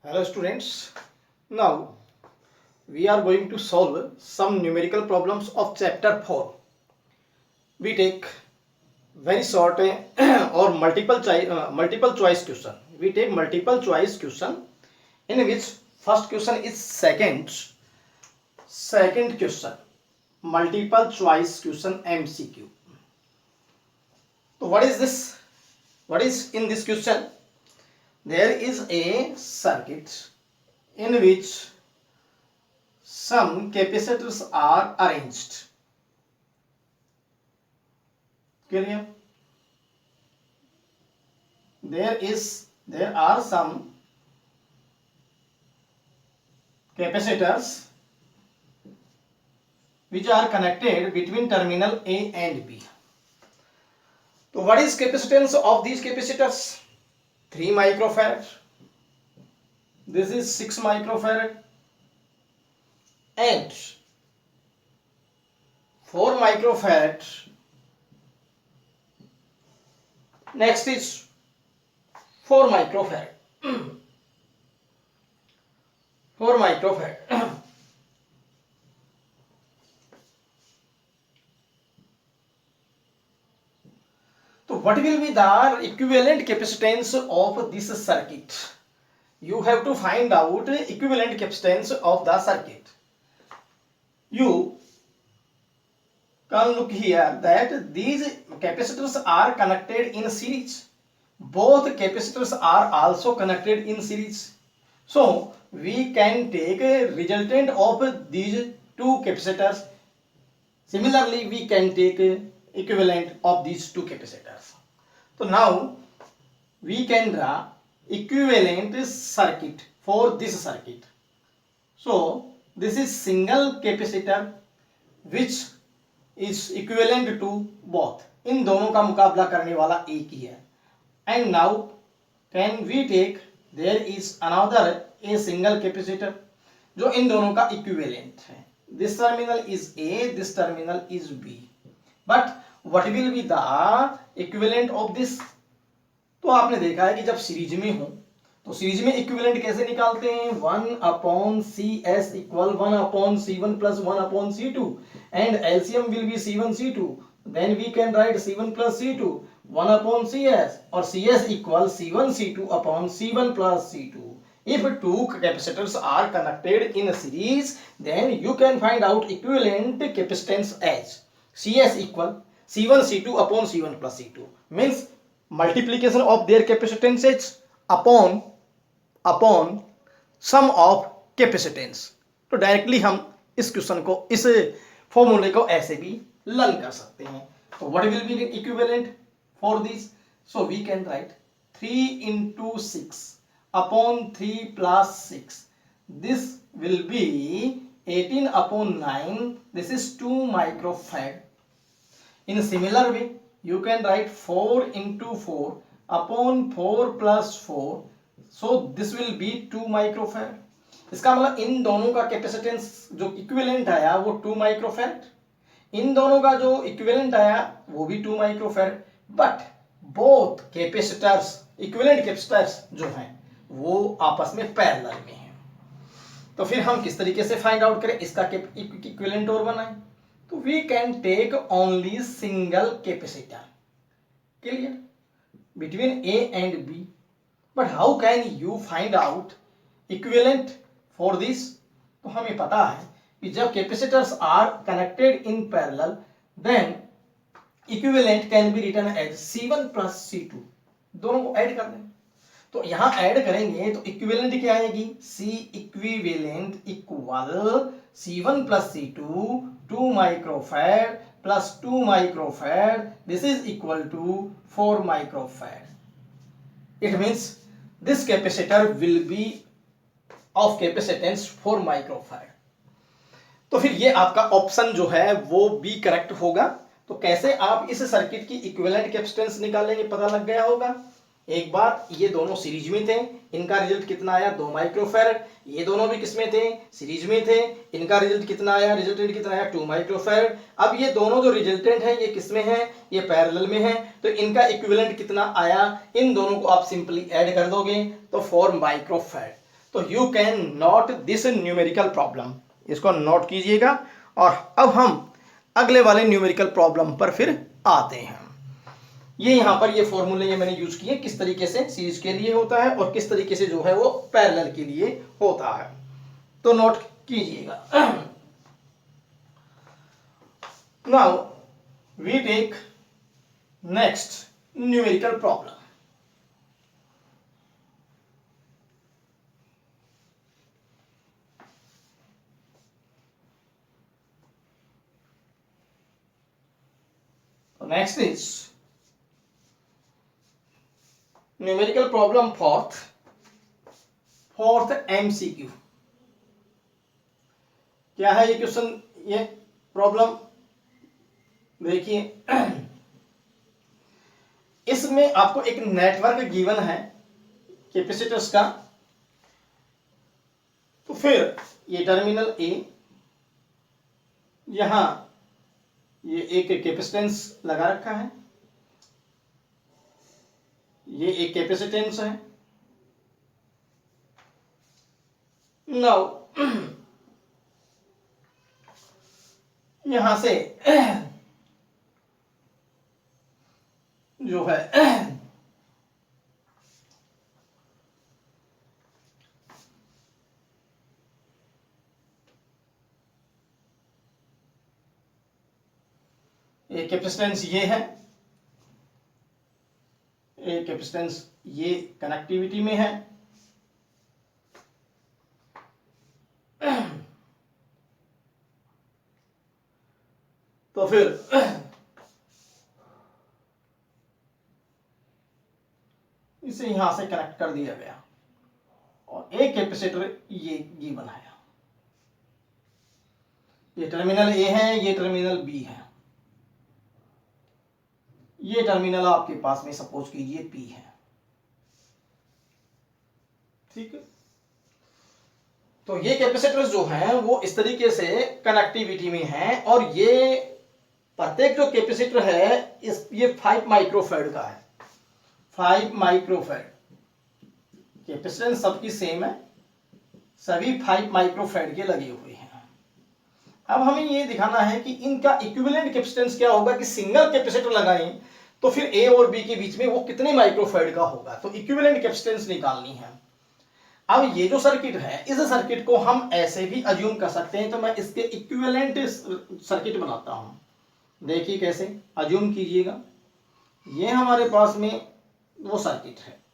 Hello students, now we are going to solve some numerical problems of chapter 4. We take very short or multiple choice question. We take multiple choice question in which first question is second question, multiple choice question MCQ. So what is this? What is in this question? There is a circuit in which some capacitors are arranged. Clear? There are some capacitors which are connected between terminal A and B. So what is capacitance of these capacitors? 3 microfarad. This is 6 microfarad and 4 microfarad. Next is 4 microfarad. 4 microfarad. So what will be the equivalent capacitance of this circuit? You have to find out equivalent capacitance of the circuit. You can look here that these capacitors are connected in series. Both capacitors are also connected in series. So we can take a resultant of these two capacitors. Similarly, we can take equivalent of these two capacitors. So now we can draw equivalent circuit for this circuit. So this is single capacitor which is equivalent to both. इन दोनों का मुकाबला करने वाला एक ही है. And now can we take there is another a single capacitor जो इन दोनों का equivalent है. This terminal is A, this terminal is B. But what will be the equivalent of this? तो आपने देखा है कि जब सीरीज में हो तो सीरीज में इक्विवेलेंट कैसे निकालते हैं? 1/CS equal 1/C1 plus 1/C2 and LCM will be C1 C2. Then we can write C1 plus C2 1/CS or CS equal C1 C2 upon C1 plus C2. If two capacitors are connected in a series, then you can find out equivalent capacitance as CS equal C1 C2 upon C1 plus C2. Means multiplication of their capacitances upon sum of capacitance. तो directly हम इस question को इस फॉर्मूले को ऐसे भी learn कर सकते हैं. तो what will be equivalent for this? So we can write 3 into 6 upon 3 plus 6. This will be 18 upon 9. This is 2 microfarad. In a similar way, you can write 4 into 4 upon 4 plus 4. So this will be 2 microfarad. इसका मतलब इन दोनों का capacitance जो equivalent आया वो 2 microfarad, इन दोनों का जो इक्विवेलेंट आया वो भी 2 microfarad. But both capacitors equivalent capacitors जो हैं वो आपस में पैरेलल में हैं. तो फिर हम किस तरीके से फाइंड आउट करें इसका इक्विवेलेंट और बनाएं? तो we can take only single capacitor. Clear? Between A and B. But how can you find out equivalent for this? तो हमें पता है कि जब capacitors are connected in parallel then equivalent can be written as C1 plus C2. दोनों को add कर दें. तो यहां ऐड करेंगे तो इक्विवेलेंट क्या आएगी? C equivalent equal C1 plus C2 2 microfarad plus 2 microfarad. This is equal to 4 microfarad. It means this capacitor will be of capacitance 4 microfarad. तो फिर ये आपका ऑप्शन जो है वो बी करेक्ट होगा. तो कैसे आप इस सर्किट की इक्विवेलेंट कैपेसिटेंस निकालेंगे पता लग गया होगा. एक बार ये दोनों सीरीज में थे, इनका रिजल्ट कितना आया? 2 माइक्रोफैरड. ये दोनों भी किसमें थे? सीरीज में थे. इनका रिजल्ट कितना आया? रिजल्टेंट कितना आया? 2 माइक्रोफैरड. अब ये दोनों जो रिजल्टेंट है ये किसमें है? ये पैरेलल में है. तो इनका इक्विवेलेंट कितना आया? इन दोनों को आप सिंपली ऐड कर दोगे तो 4 माइक्रोफैरड. तो you can note this numerical problem, इसको नोट कीजिएगा। और अब हम अगले वाले न्यूमेरिकल प्रॉब्लम पर फिर आते हैं। ये यहाँ पर ये फॉर्मूले ये मैंने यूज किए किस तरीके से सीरीज के लिए होता है और किस तरीके से जो है वो पैरेलल के लिए होता है, तो नोट कीजिएगा। Now we take next numerical problem. Next is numerical problem fourth MCQ। क्या है ये क्वेश्चन, ये प्रॉब्लम देखिए। इसमें आपको एक नेटवर्क गिवन है कैपेसिटर्स का, तो फिर ये टर्मिनल ए, यहां ये एक कैपेसिटेंस लगा रखा है, ये एक कैपेसिटेंस है। नाउ यहां से जो है एक कैपेसिटेंस ये है, एक कैपेसिटेंस ये कनेक्टिविटी में है, तो फिर इसे यहां से कनेक्ट कर दिया गया और एक कैपेसिटर ये बनाया। ये टर्मिनल ए है, ये टर्मिनल बी है, ये टर्मिनल आपके पास में सपोज कीजिए पी है, ठीक है। तो ये कैपेसिटर्स जो हैं वो इस तरीके से कनेक्टिविटी में हैं और ये प्रत्येक जो कैपेसिटर है ये 5 माइक्रोफैराड का है। 5 माइक्रोफैराड कैपेसिटेंस सबकी सेम है, सभी 5 माइक्रोफैराड के लगे हुए हैं। अब हमें ये दिखाना है कि इनका इक्विवेलेंट कैपेसिटेंस क्या होगा, कि सिंगल कैपेसिटर लगाएं तो फिर ए और बी के बीच में वो कितने माइक्रोफैराड का होगा, तो इक्विवेलेंट कैपेसिटेंस निकालनी है। अब ये जो सर्किट है, इस सर्किट को हम ऐसे भी अज्यूम कर सकते हैं, तो मैं इसके इक्विवेलेंट सर्किट बनाता हूं। देखिए कैसे अज्यूम कीजिएगा, ये हमारे पास में वो सर्किट है,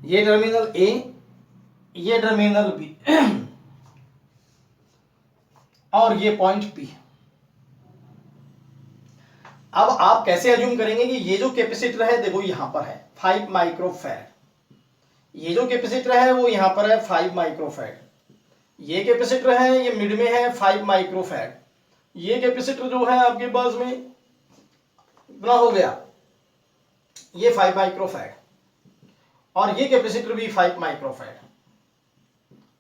ये टर्मिनल ए, ये टर्मिनल बी और ये पॉइंट पी। अब आप कैसे अज्यूम करेंगे कि ये जो कैपेसिटर है देखो यहां पर है 5 माइक्रोफैराड, ये जो कैपेसिटर है वो यहां पर है 5 माइक्रोफैराड, ये कैपेसिटर है ये मिड में है 5 माइक्रोफैराड, ये कैपेसिटर जो है आपके पास में इतना हो गया ये 5 माइक्रोफैराड, और ये कैपेसिटर भी 5 माइक्रोफैराड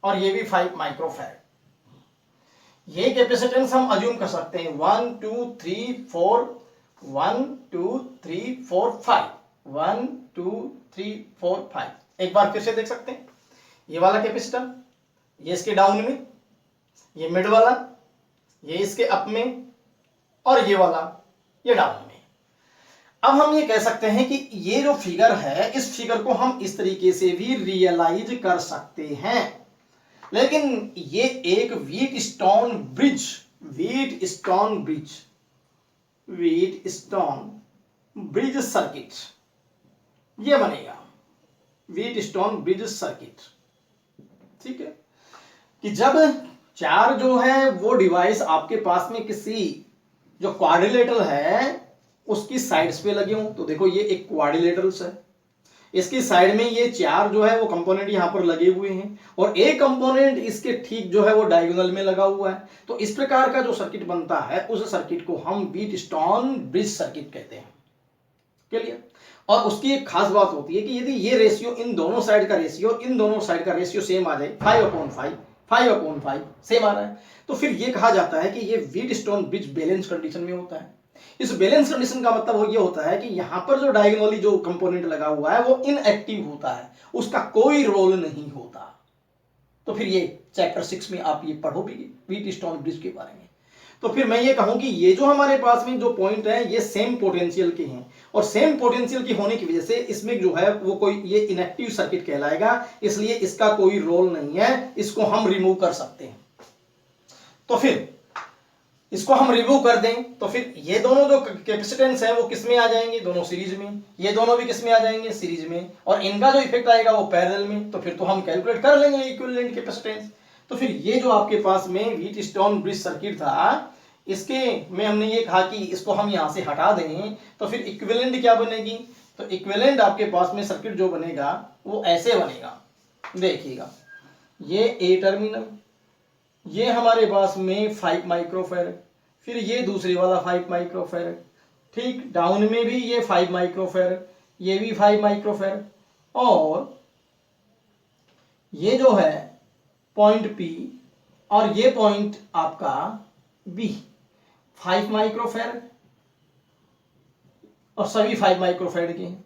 और ये भी 5 माइक्रोफैराड। ये कैपेसिटेंस हम अज्यूम कर सकते हैं 1 2 3 4 1 2 3 4 5 1 2 3 4 5। एक बार फिर से देख सकते हैं, ये वाला कैपेसिटर ये इसके डाउन में, ये मिड वाला ये इसके अप में, और ये वाला ये डाउन में। अब हम ये कह सकते हैं कि ये जो फिगर है इस फिगर को हम इस तरीके से भी रियलाइज कर सकते हैं, लेकिन ये एक व्हीटस्टोन ब्रिज सर्किट ये बनेगा, व्हीटस्टोन ब्रिज सर्किट, ठीक है। कि जब चार जो है वो डिवाइस आपके पास में किसी जो क्वाड्रिलेटरल है उसकी साइड्स पे लगे हों, तो देखो ये एक क्वाड्रिलेटरल है, इसकी साइड में ये 4 जो है वो कंपोनेंट यहाँ पर लगे हुए हैं और एक कंपोनेंट इसके ठीक जो है वो डायगोनल में लगा हुआ है। तो इस प्रकार का जो सर्किट बनता है उस सर्किट को हम व्हीटस्टोन ब्रिज सर्किट कहते हैं। क्लियर? और उसकी एक खास बात होती है कि यदि ये रेशियो इन दोनों साइड का रेशियो सेम आ जाए 5/5 सेम आ रहा है, तो फिर ये कहा जाता है कि ये व्हीटस्टोन ब्रिज बैलेंस कंडीशन में होता है। इस बैलेंस कंडीशन का मतलब ये होता है कि यहां पर जो डायगोनली जो कंपोनेंट लगा हुआ है वो इनएक्टिव होता है, उसका कोई रोल नहीं होता। तो फिर ये चैप्टर 6 में आप ये पढ़ोगे व्हीटस्टोन ब्रिज के बारे में। तो फिर मैं ये कहूं कि ये जो हमारे पास में जो पॉइंट है ये सेम पोटेंशियल के हैं और सेम पोटेंशियल की होने की वजह से इसमें जो है वो कोई ये इनएक्टिव सर्किट कहलाएगा, इसलिए इसका कोई रोल नहीं है, इसको हम रिमूव कर सकते हैं। तो फिर इसको हम रिमूव कर दें तो फिर ये दोनों जो कैपेसिटेंस है वो किस में आ जाएंगे, दोनों सीरीज में, ये दोनों भी किस में आ जाएंगे, सीरीज में, और इनका जो इफेक्ट आएगा वो पैरेलल में। तो फिर तो हम कैलकुलेट कर लेंगे इक्विवेलेंट कैपेसिटेंस। तो फिर ये जो आपके पास में व्हीटस्टोन ब्रिज सर्किट था, इसके में हमने ये कहा कि इसको हम यहां से हटा दें तो फिर इक्विवेलेंट क्या बनेगी, तो इक्विवेलेंट आपके पास में सर्किट जो बनेगा वो ऐसे बनेगा। देखिएगा, ये ए टर्मिनल, ये हमारे पास में 5 माइक्रोफैरड, फिर ये दूसरे वाला 5 माइक्रोफैरड, ठीक, डाउन में भी ये 5 माइक्रोफैरड, ये भी 5 माइक्रोफैरड, और ये जो है पॉइंट पी और ये पॉइंट आपका बी 5 माइक्रोफैरड और सभी 5 माइक्रोफैरड के हैं।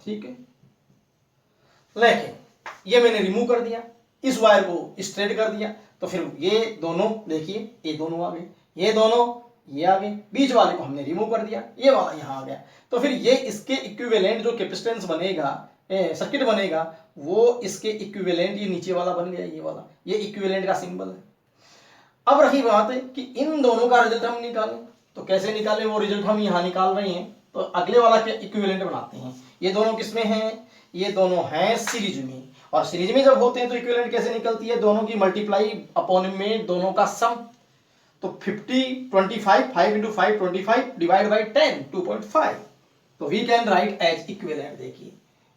ठीक है, लेकिन ये मैंने रिमूव कर दिया, इस वायर को स्ट्रेट कर दिया, तो फिर ये दोनों देखिए, ये दोनों आ गए, ये दोनों ये आ गए, बीच वाले को हमने रिमूव कर दिया, ये वाला यहाँ आ गया। तो फिर ये इसके इक्विवेलेंट जो कैपेसिटेंस बनेगा, सर्किट बनेगा, वो इसके इक्विवेलेंट ये नीचे वाला बन गया, ये वाला, ये इक्विवेलेंट का सिंबल है। अब रही बात है कि इन दोनों का रिजल्ट हम निकालें, तो कैसे निकालें, वो रिजल्ट हम यहाँ निकाल रहे हैं। तो अगले वाला के इक्विवेलेंट बनाते हैं। ये दोनों किसमें हैं, ये दोनों हैं सीरीज में, और सीरीज में जब होते हैं तो इक्विवेलेंट कैसे निकलती है, दोनों की मल्टीप्लाई अपॉन में दोनों का सम। तो 50 25 5 into 5 25 डिवाइड बाई 10 2.5, तो we can write as equivalent. देखिए,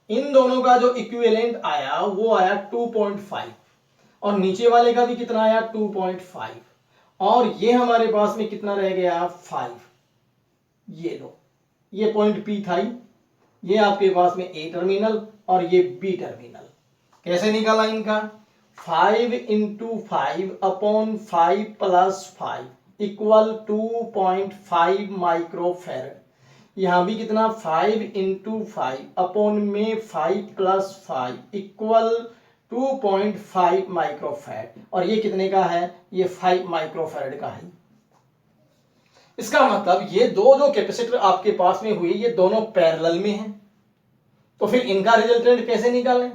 इन दोनों का जो इक्विवेलेंट आया वो आया 2.5 और नीचे वाले का भी कितना आया 2.5, और ये हमारे पास में कितना रह गया 5। ये लो, ये पॉइंट पी था, ये आपके पास में ए टर्मिनल और ये बी टर्मिनल। कैसे निकाला इनका, 5 into 5 upon 5 plus 5 equal 2.5 microfarad. यहां भी कितना 5 into 5 अपॉन में 5 प्लस 5 इक्वल 2.5 माइक्रोफैरड, और ये कितने का है, ये 5 माइक्रोफैरड का है। इसका मतलब ये दो जो कैपेसिटर आपके पास में हुए ये दोनों पैरेलल में हैं। तो फिर इनका रिजल्टेंट कैसे निकालें,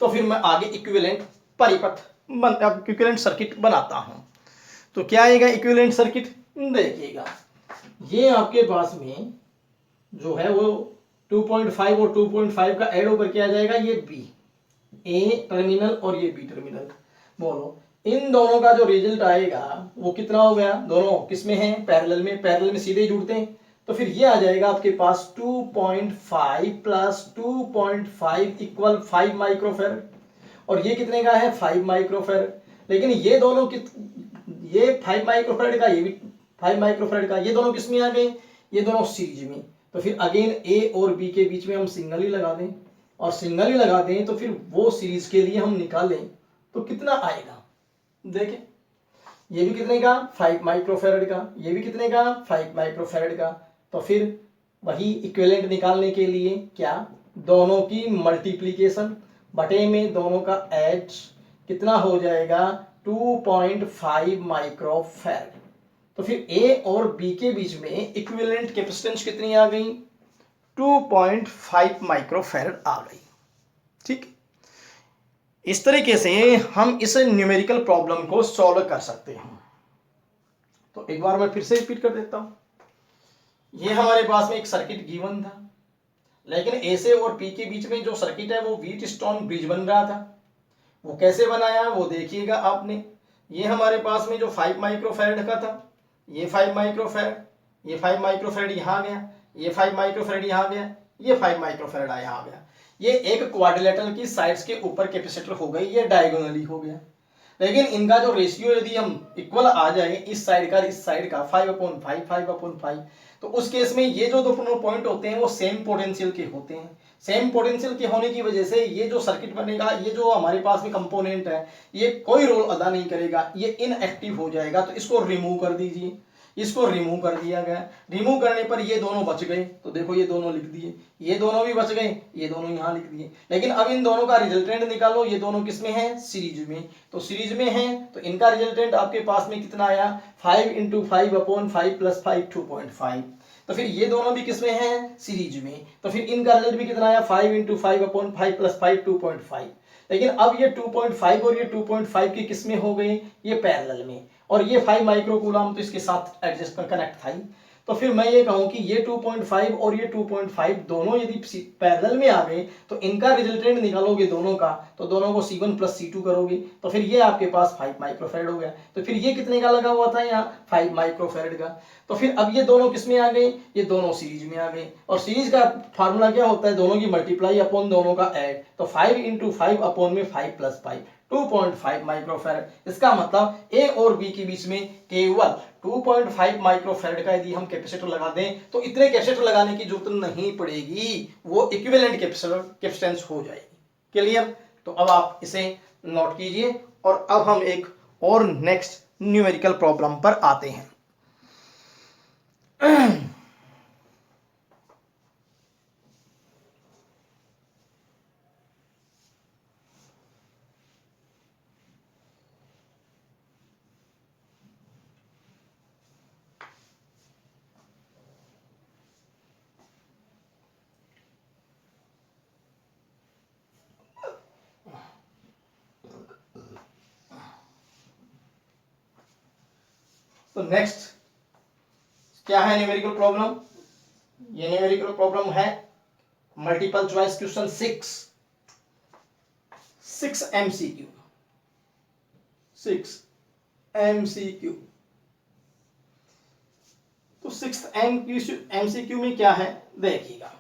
तो फिर मैं आगे इक्विवेलेंट परिपथ इक्विवेलेंट सर्किट बनाता हूं। तो क्या आएगा इक्विवेलेंट सर्किट, देखिएगा, ये आपके पास में जो है वो 2.5 और 2.5 का ऐड होकर के आ जाएगा ये बी, ए टर्मिनल और ये बी टर्मिनल। बोलो, इन दोनों का जो रिजल्ट आएगा वो कितना हो गया, दोनों किसमें हैं, पैरेलल में, पैरेलल में सीधे जुड़ते हैं। तो फिर ये आ जाएगा आपके पास 2.5 प्लस 2.5 इक्वल 5 माइक्रोफैरड, और ये कितने का है 5 माइक्रोफैरड। लेकिन ये दोनों ये 5 माइक्रोफैरड का, ये भी 5 माइक्रोफैरड का, ये दोनों किस में आ गए, ये दोनों सीरीज में। तो फिर अगेन ए और बी के बीच में हम सिंगल ही लगा दें, और सिंगल ही लगा दें तो फिर वो सीरीज के लिए हम निकालें तो कितना आएगा, देखें, ये भी कितने का 5 माइक्रोफैरड का, ये भी कितने का 5 माइक्रोफैरड का। तो फिर वही इक्विवेलेंट निकालने के लिए क्या, दोनों की मल्टीप्लिकेशन बटे में दोनों का एड कितना हो जाएगा 2.5 माइक्रोफैरड। तो फिर ए और बी के बीच में इक्विवेलेंट कैपेसिटेंस कितनी आ गई, 2.5 माइक्रोफैरड आ गई। ठीक, इस तरीके से हम इस न्यूमेरिकल प्रॉब्लम को सॉल्व कर सकते हैं। तो एक बार मैं फिर से रिपीट कर देता हूं। ये हमारे पास में एक सर्किट गिवन था, लेकिन ए से और पी के बीच में जो सर्किट है वो व्हीटस्टोन ब्रिज बन रहा था। वो कैसे बनाया वो देखिएगा आपने। ये हमारे पास में जो 5 माइक्रोफैरड का था, ये 5 माइक्रोफैरड, ये 5 माइक्रोफेरेड यहाँ गया, ये 5 माइक्रोफेरेड यहाँ गया, ये 5 माइक्रोफेरेड यहाँ गया। ये एक क्वाड्रिलेटरल की साइड्स के ऊपर कैपेसिटर हो गई, ये डायगोनली हो गया। लेकिन इनका जो रेशियो यदि हम इक्वल आ जाए, इस साइड का इस साइड का 5/5 5/5, तो उस केस में ये जो दोनों पॉइंट होते हैं वो सेम पोटेंशियल के होते हैं। सेम पोटेंशियल के होने की वजह से ये जो सर्किट बनेगा, ये जो हमारे पास में कंपोनेंट है, ये कोई रोल अदा नहीं करेगा, ये इनएक्टिव हो जाएगा। तो इसको रिमूव कर दीजिए, इसको रिमूव कर दिया गया। रिमूव करने पर ये दोनों बच गए, तो देखो ये दोनों लिख दिए, ये दोनों भी बच गए, ये दोनों यहाँ लिख दिए। लेकिन अब इन दोनों का रिजल्टेंट निकालो, ये दोनों किसमें हैं? सीरीज में। तो सीरीज में हैं तो इनका रिजल्टेंट आपके पास में कितना आया? 5 × 5/5 + 5 2.5। तो फिर ये दोनों भी किसमें हैं? सीरीज में। तो फिर इनका रिजल्ट भी कितना आया? 5 × 5/5 + 5 2.5। लेकिन अब ये 2.5 और ये 2.5 के किसमें हो गए? ये पैरेलल में। और ये 5 माइक्रो कूलम तो इसके साथ एडजस्ट कनेक्ट था ही। तो फिर मैं ये कहूं कि ये 2.5 और ये 2.5 दोनों यदि पैरेलल में आ गए तो इनका रिजल्टेंट निकालोगे दोनों का, तो दोनों को C1 + C2 करोगे, तो फिर ये आपके पास 5 माइक्रोफेरेड हो गया। तो फिर ये कितने का लगा हुआ था? यहाँ 5 माइक्रोफेरेड का। तो फिर अब ये दोनों किसमें आ गए? ये दोनों सीरीज में आ गए। और सीरीज का फार्मूला क्या होता है? दोनों की मल्टीप्लाई अपॉन दोनों का ऐड। तो 5 × 5 अपॉन में 5 + 5 2.5 माइक्रोफेरेड। इसका मतलब ए और बी के बीच में केवल 2.5 माइक्रोफेरेड का यदि हम कैपेसिटर लगा दें तो इतने कैपेसिटर लगाने की जरूरत नहीं पड़ेगी, वो इक्विवेलेंट कैपेसिटेंस हो जाएगी। क्लियर? तो अब आप इसे नोट कीजिए और अब हम एक और नेक्स्ट न्यूमेरिकल प्रॉब्लम पर आते हैं। तो नेक्स्ट क्या है न्यूमेरिकल प्रॉब्लम? ये न्यूमेरिकल प्रॉब्लम है multiple choice question 6 MCQ। 6 MCQ। तो 6 MCQ में क्या है देखिएगा।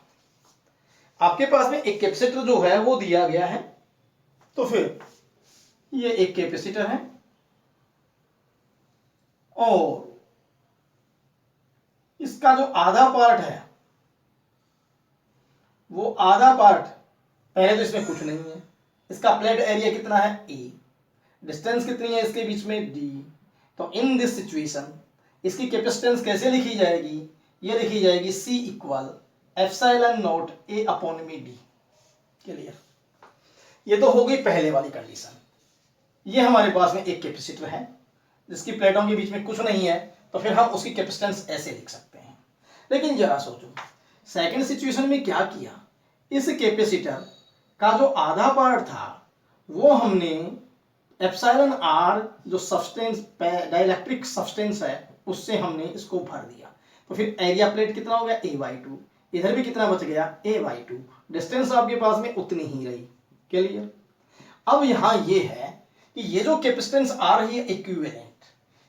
आपके पास में एक कैपेसिटर जो है वो दिया गया है, तो फिर ये एक कैपेसिटर है और इसका जो आधा पार्ट है वो आधा पार्ट, पहले तो इसमें कुछ नहीं है, इसका प्लेट एरिया कितना है? A। डिस्टेंस कितनी है इसके बीच में? D। तो इन दिस सिचुएशन इसकी कैपेसिटेंस कैसे लिखी जाएगी? ये लिखी जाएगी C = ε0 A/d। क्लियर? ये तो हो गई पहले वाली कंडीशन। ये हमारे पास में एक कैपेसिटर है जिसकी प्लेटों के बीच में कुछ नहीं है, तो फिर हम उसकी कैपेसिटेंस ऐसे लिख सकते हैं। लेकिन जरा सोचो, सेकंड सिचुएशन में क्या किया? इस कैपेसिटर का जो आधा पार्ट था वो हमने εr जो सब्सटेंस डाइलेक्ट्रिक सब्सटेंस है उससे हमने इसको भर दिया। तो फिर एरिया प्लेट कितना हो गया? A/2। इधर भी कितना बच गया? A/2। डिस्टेंस आपके पास में उतनी ही रही। क्लियर? अब यहां ये है कि ये जो कैपेसिटेंस आ रही है इक्विवेलेंट,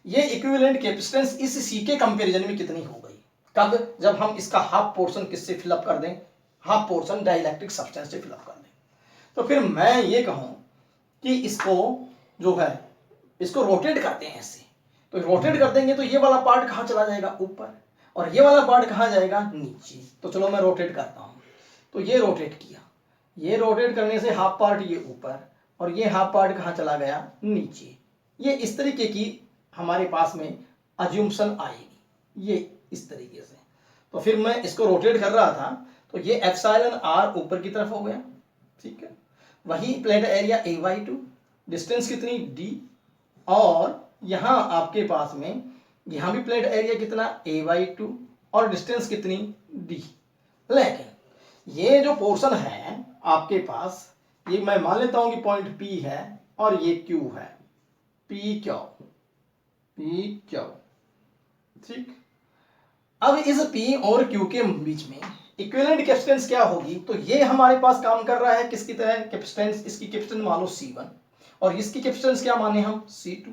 ये इक्विवेलेंट कैपेसिटेंस इस C के कंपैरिजन में कितनी हो गई? कब? जब हम इसका हाफ पोर्शन किससे फिलअप कर दें? हाफ पोर्शन डाइलेक्ट्रिक सब्सटेंस से फिलअप कर दें। तो फिर मैं ये कहूं कि इसको जो है इसको रोटेट करते हैं ऐसे। तो रोटेट कर देंगे तो ये वाला पार्ट कहां चला जाएगा? ऊपर। और ये वाला पार्ट कहां जाएगा? नीचे। तो चलो मैं रोटेट करता हूं। तो ये रोटेट किया, ये रोटेट करने से हाफ पार्ट ये ऊपर और ये हाफ पार्ट कहां चला गया? नीचे। ये इस तरीके की हमारे पास में अज्यूम्पशन आएगी, ये इस तरीके से। तो फिर मैं इसको रोटेट कर रहा था तो ये εr ऊपर की तरफ हो गया। ठीक है? वही प्लेट एरिया A/2, डिस्टेंस कितनी? D। और यहां आपके पास में यहां भी प्लेट एरिया कितना? A/2 और डिस्टेंस कितनी? D। लेकिन ये जो पोर्शन है आपके पास, ये मैं मान लेता हूं कि पॉइंट P है और ये Q है, PQ। ठीक? अब इस P और Q के बीच में इक्विवेलेंट कैपेसिटेंस क्या होगी? तो ये हमारे पास काम कर रहा है किसकी तरह? कैपेसिटेंस, इसकी कैपेसिटेंस मान लो C1 और इसकी कैपेसिटेंस क्या माने हम? C2।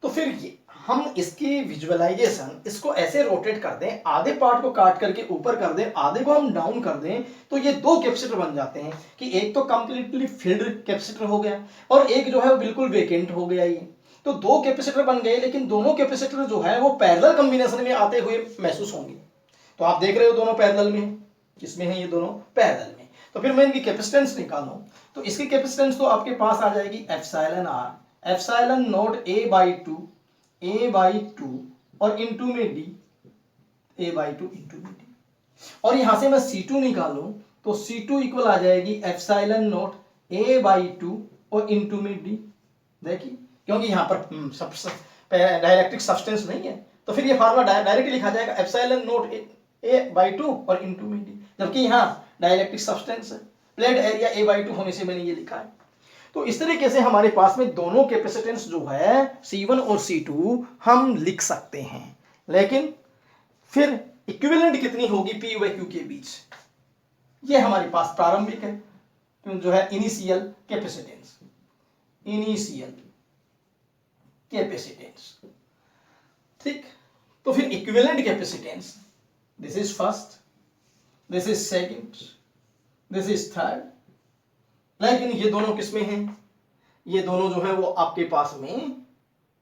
तो फिर ये हम इसकी विजुअलाइजेशन इसको ऐसे रोटेट कर दें, आधे पार्ट को काट करके ऊपर कर दें, आधे को हम डाउन कर दें, तो ये दो कैपेसिटर बन जाते हैं कि एक तो कंप्लीटली फिल्ड कैपेसिटर हो गया और एक जो है वो बिल्कुल वेकेंट हो गया। ये तो दो कैपेसिटर बन गए, लेकिन दोनों कैपेसिटर जो है वो पैरेलल कॉम्बिनेशन में आते हुए महसूस होंगे। तो आप देख रहे हो दोनों पैरेलल में, किसमें है ये दोनों पैरेलल में। तो फिर मैं इनकी कैपेसिटेंस निकालूं तो इसकी कैपेसिटेंस तो आपके पास आ जाएगी epsilon R, epsilon naught A by two और इंटू में D, A by two into में डी। और यहां से मैं C2 निकालूं तो C2 इक्वल आ जाएगी epsilon naught A by two और इंटू में डी। देखिए क्योंकि यहां पर डाइलेक्ट्रिक सब्सटेंस नहीं है तो फिर ये फार्मूला डायरेक्टली लिखा जाएगा epsilon naught A by two और इंटू में डी, जबकि यहाँ डाइलेक्ट्रिक सब्सटेंस है, plate area A by to होने से मैंने ये लिखा है। तो इस तरीके से हमारे पास में दोनों कैपेसिटेंस जो है C1 और C2 हम लिख सकते हैं, लेकिन फिर इक्विवेलेंट कितनी होगी P व Q के बीच, ये हमारे पास प्रारंभिक है जो है इनिशियल कैपेसिटेंस, इनिशियल कैपेसिटेंस। ठीक, तो फिर equivalent capacitance, this is first, this is second, this is third, लेकिन ये दोनों किसमें हैं, ये दोनों जो है वो आपके पास में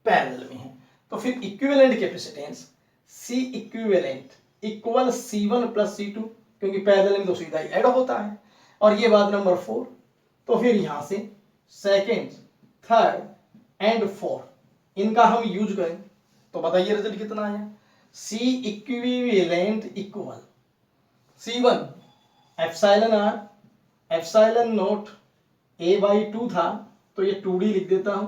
पैरेलल में है। तो फिर equivalent capacitance C equivalent equal C1 plus C2, क्योंकि पैरेलल में तो सीधा ही ऐड होता है। और ये बात नंबर 4। तो फिर यहां से सेकंड, थर्ड एंड फोर्थ इनका हम यूज करें तो बताइए रिजल्ट कितना आया। C equivalent equal C1 epsilon R, epsilon naught A by two था तो ये 2D लिख देता हूं,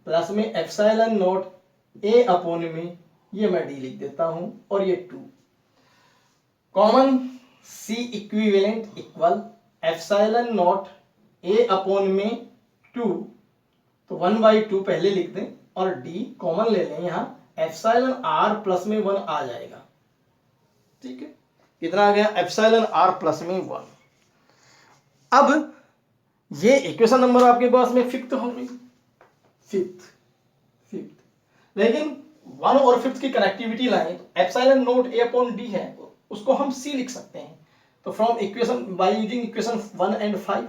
प्लस में एप्सिलॉन नॉट ए अपॉन में ये मैं डी लिख देता हूं और ये 2 common C equivalent equal epsilon naught ए अपॉन में 2, तो 1/2 पहले लिख दें और डी कॉमन ले लें, यहां एप्सिलॉन आर प्लस में 1 आ जाएगा। ठीक है, कितना आ गया एप्सिलॉन आर प्लस में 1। अब ये इक्वेशन नंबर आपके पास में फिफ्थ हो गई, फिफ्थ, लेकिन 1 और 5 की connectivity line epsilon naught A upon D है, उसको हम C लिख सकते हैं। तो from equation by using equation 1 and 5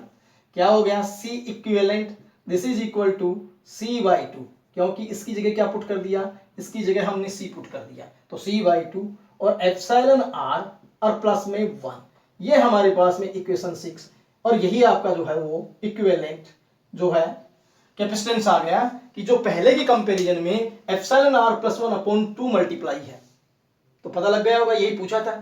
क्या हो गया, C equivalent this is equal to C/2, क्योंकि इसकी जगह क्या पुट कर दिया, इसकी जगह हमने C पुट कर दिया, तो C/2 और एप्सिलॉन आर और प्लस में 1, ये हमारे पास में इक्वेशन 6। और यही आपका जो है वो इक्विवेलेंट जो है कैपेसिटेंस आ गया कि जो पहले के कंपैरिजन में epsilon R plus 1 upon 2 multiply है। तो पता लग गया होगा, यही पूछा था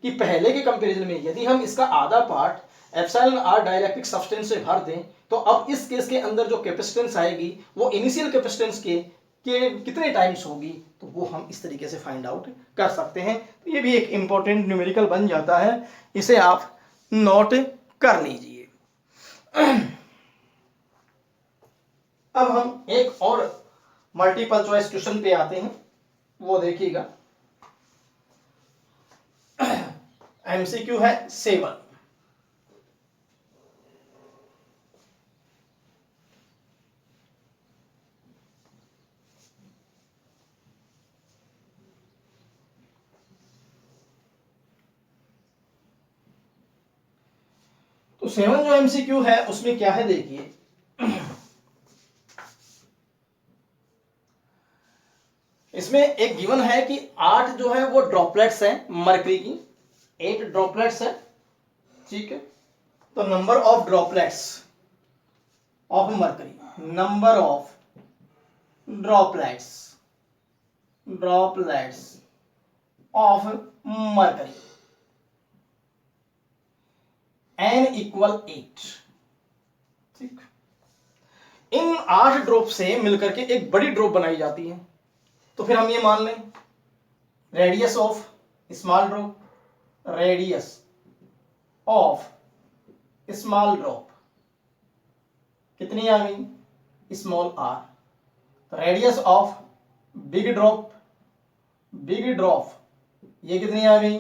कि पहले के कंपैरिजन में यदि हम इसका आधा part epsilon R dielectric substance से भर दें तो अब इस केस के अंदर जो कैपेसिटेंस आएगी वो इनिशियल कैपेसिटेंस के कितने टाइम्स होगी, तो वो हम इस तरीके से फाइंड आउट कर सकते हैं। तो ये भी एक इंपॉर्टेंट न्यूमेरिकल बन जाता है, इसे आप नोट कर लीजिए। अब हम एक और मल्टीपल चॉइस क्वेश्चन पे आते हैं, वो देखिएगा। MCQ है 7। तो 7 जो MCQ है उसमें क्या है देखिए, इसमें एक गिवन है कि 8 जो है वो ड्रॉपलेट्स हैं मरकरी की, 8 ड्रॉपलेट्स है। ठीक है, तो number of droplets of mercury, number of droplets of mercury n equal 8। ठीक, इन 8 ड्रॉप से मिलकर के एक बड़ी ड्रॉप बनाई जाती है। तो फिर हम ये मान लें radius of small drop, radius of small drop कितनी आ गई, स्मॉल r। तो रेडियस ऑफ बिग ड्रॉप ये कितनी आ गई,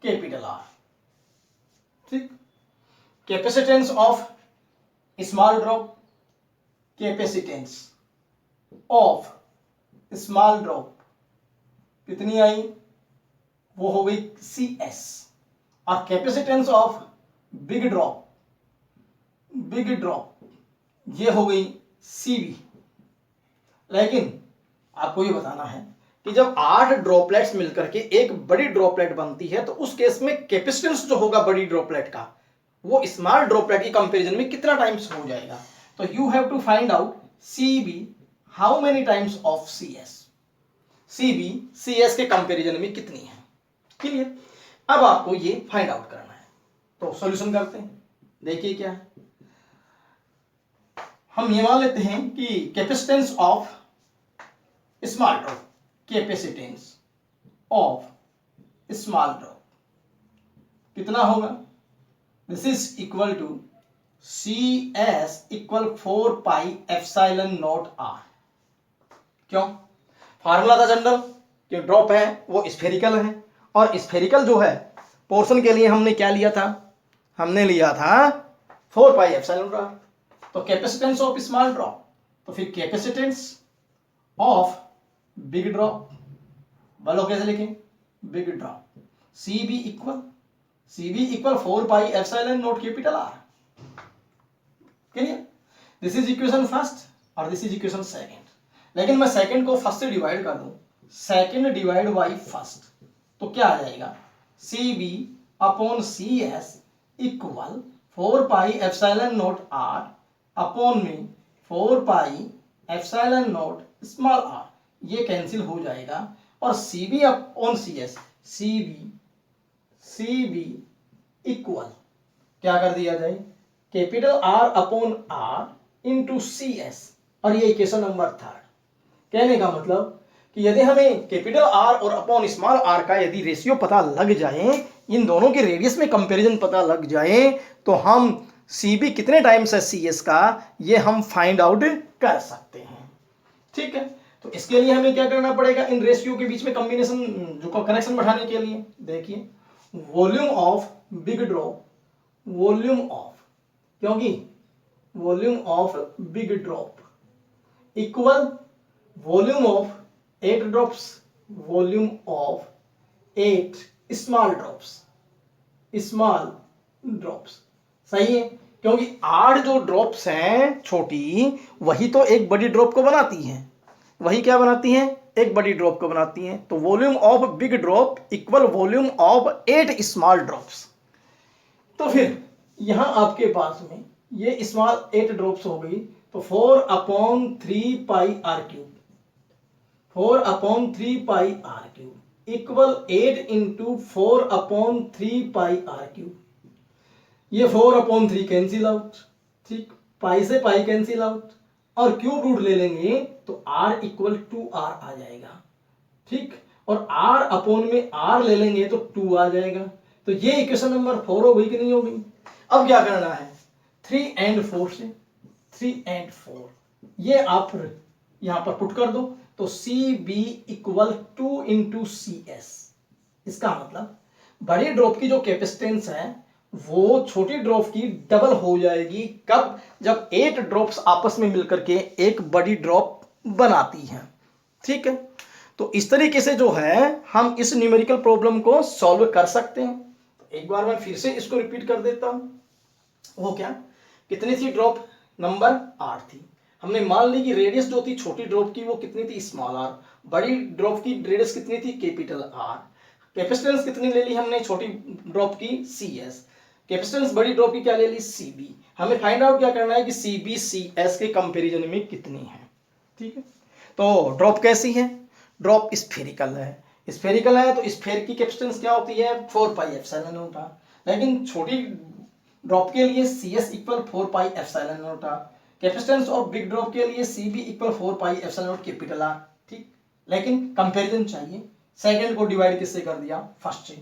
कैपिटल R। ठीक, capacitance of small drop, capacitance of small drop कितनी आई, वो हो गई CS, और कैपेसिटेंस ऑफ बिग ड्रॉप ये हो गई CV। लेकिन आपको ये बताना है कि जब 8 ड्रॉपलेट्स मिलकर के एक बड़ी ड्रॉपलेट बनती है तो उस केस में कैपेसिटेंस जो होगा बड़ी ड्रॉपलेट का वो स्मॉल ड्रॉपलेट की कंपैरिजन में कितना टाइम्स हो जाएगा। तो you have to find out CB how many times of CS, CB CS के कंपैरिजन में कितनी है। क्लियर। अब आपको ये फाइंड आउट करना है, तो सॉल्यूशन करते हैं। देखिए क्या है, हम ये मान लेते हैं कि capacitance of small drop, capacitance of small drop कितना होगा, this is equal to CS equal 4 pi epsilon naught R। क्यों, फार्मूला था जनरल कि ड्रॉप है वो स्फेरिकल है, और स्फेरिकल जो है पोर्शन के लिए हमने क्या लिया था, हमने लिया था 4 पाई एप्सिलॉन R। तो कैपेसिटेंस ऑफ स्मॉल ड्रॉप, तो फिर कैपेसिटेंस ऑफ बिग ड्रॉप, बोलो कैसे लिखें, big drop, CB equal 4 pi epsilon not capital R। Clear. This is equation first और दिस इज इक्वेशन सेकंड। लेकिन मैं सेकंड को फर्स्ट से डिवाइड कर दूं, सेकंड डिवाइड बाई फर्स्ट, तो क्या आ जाएगा, CB upon CS equal 4 pi epsilon naught R upon में 4 pi epsilon not small r, ये कैंसिल हो जाएगा, और CB upon CS, CB equal क्या कर दिया जाए, capital R upon R into CS, और ये इक्वेशन नंबर थर्ड। कहने का मतलब कि यदि हमें कैपिटल R और अपॉन स्मॉल r का यदि रेशियो पता लग जाए, इन दोनों के रेडियस में कंपैरिजन पता लग जाए, तो हम CB कितने टाइम्स है CS का ये हम फाइंड आउट कर सकते हैं। ठीक है, तो इसके लिए हमें क्या करना पड़ेगा, इन रेशियो के बीच में कॉम्बिनेशन जो कनेक्शन बैठाने के लिए देखिए, volume of big drop, volume of, क्योंकि volume of big drop equal volume of 8 drops, volume of 8 small drops. सही है, क्योंकि 8 जो ड्रॉप्स हैं छोटी, वही तो एक बड़ी ड्रॉप को बनाती हैं, वही क्या बनाती हैं, एक बड़ी ड्रॉप को बनाती हैं। तो volume of big drop equal volume of 8 small drops. तो फिर यहां आपके पास में ये स्मॉल 8 ड्रॉप्स हो गई, तो 4 अपॉन 3 पाई r क्यूब, 4 अपॉन 3 पाई r cube equal 8 into 4 upon 3 पाई r क्यूब। ये 4 अपॉन 3 कैंसिल आउट, ठीक, पाई से पाई कैंसिल आउट, और क्यूब रूट ले लेंगे तो r इक्वल 2r आ जाएगा। ठीक, और r अपॉन में r ले लेंगे तो 2 आ जाएगा। तो ये इक्वेशन नंबर 4 हो गई कि नहीं हो गई। अब क्या करना है, 3 and 4 से, 3 and 4 ये आप यहां पर पुट कर दो, तो CB इक्वल 2 इंटू CS। इसका मतलब बड़ी ड्रॉप की जो कैपेसिटेंस है वो छोटी ड्रॉप की डबल हो जाएगी। कब, जब 8 ड्रॉप्स आपस में मिलकर के एक बड़ी ड्रॉप बनाती हैं। ठीक है, तो इस तरीके से जो है हम इस न्यूमेरिकल प्रॉब्लम को सॉल्व कर सकते हैं। तो एक बार मैं फिर से इसको रिपीट कर देता हूं। वो क्या, कितनी थी ड्रॉप, नंबर 8 थी। हमने मान ली कि रेडियस जो थी छोटी ड्रॉप की वो कितनी थी, स्मॉल r। बड़ी ड्रॉप की रेडियस कितनी थी, कैपिटल R। कैपेसिटेंस कितनी ले ली हमने छोटी ड्रॉप की, CS। कैपेसिटेंस बड़ी ड्रॉप की क्या ले ली, CB। हमें फाइंड आउट क्या करना है कि CB CS के कंपैरिजन में कितनी है। ठीक है, तो ड्रॉप कैसी है, ड्रॉप स्फेरिकल है। स्फेरिकल है तो स्फेयर की कैपेसिटेंस क्या होती है, 4 पाई एप्सिलॉन नॉट r। लेकिन छोटी ड्रॉप के लिए CS equal 4 pi epsilon naught r। Capacitance of big drop के लिए CB equal 4 pi epsilon not capital R। ठीक, लेकिन कंपैरिजन चाहिए। सेकंड को डिवाइड किससे कर दिया, फर्स्ट से।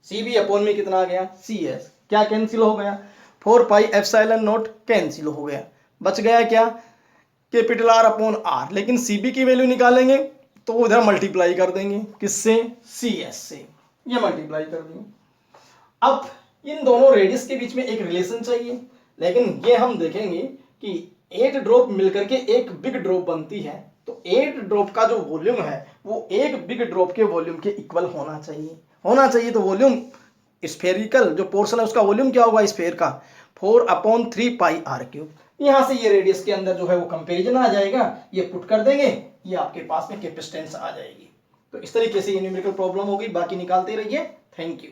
CB अपॉन में कितना आ गया, CS, क्या कैंसिल हो गया, 4 पाई एप्सिलॉन नॉट कैंसिल हो गया, बच गया क्या, कैपिटल R अपॉन R। लेकिन CB की वैल्यू निकालेंगे तो उधर मल्टीप्लाई कर देंगे, किससे, CS से, ये मल्टीप्लाई कर देंगे। अब इन दोनों रेडियस के बीच में एक रिलेशन चाहिए, लेकिन ये हम देखेंगे कि 8 ड्रॉप मिलकर के एक बिग ड्रॉप बनती है, तो 8 ड्रॉप का जो वॉल्यूम है वो एक बिग ड्रॉप के वॉल्यूम के इक्वल होना चाहिए। तो वॉल्यूम स्फेरिकल जो पोर्शन है उसका वॉल्यूम क्या होगा स्फेयर का 4/3 पाई आर क्यूब। यहाँ से ये रेडियस के अंदर जो है वो कंपेरिजन आ जाएगा, ये पुट कर देंगे, ये आपके पास में कैपेसिटेंस आ जाएगी। तो इस तरीके से ये न्यूमेरिकल प्रॉब्लम होगी, बाकी निकालते रहिए। Thank you.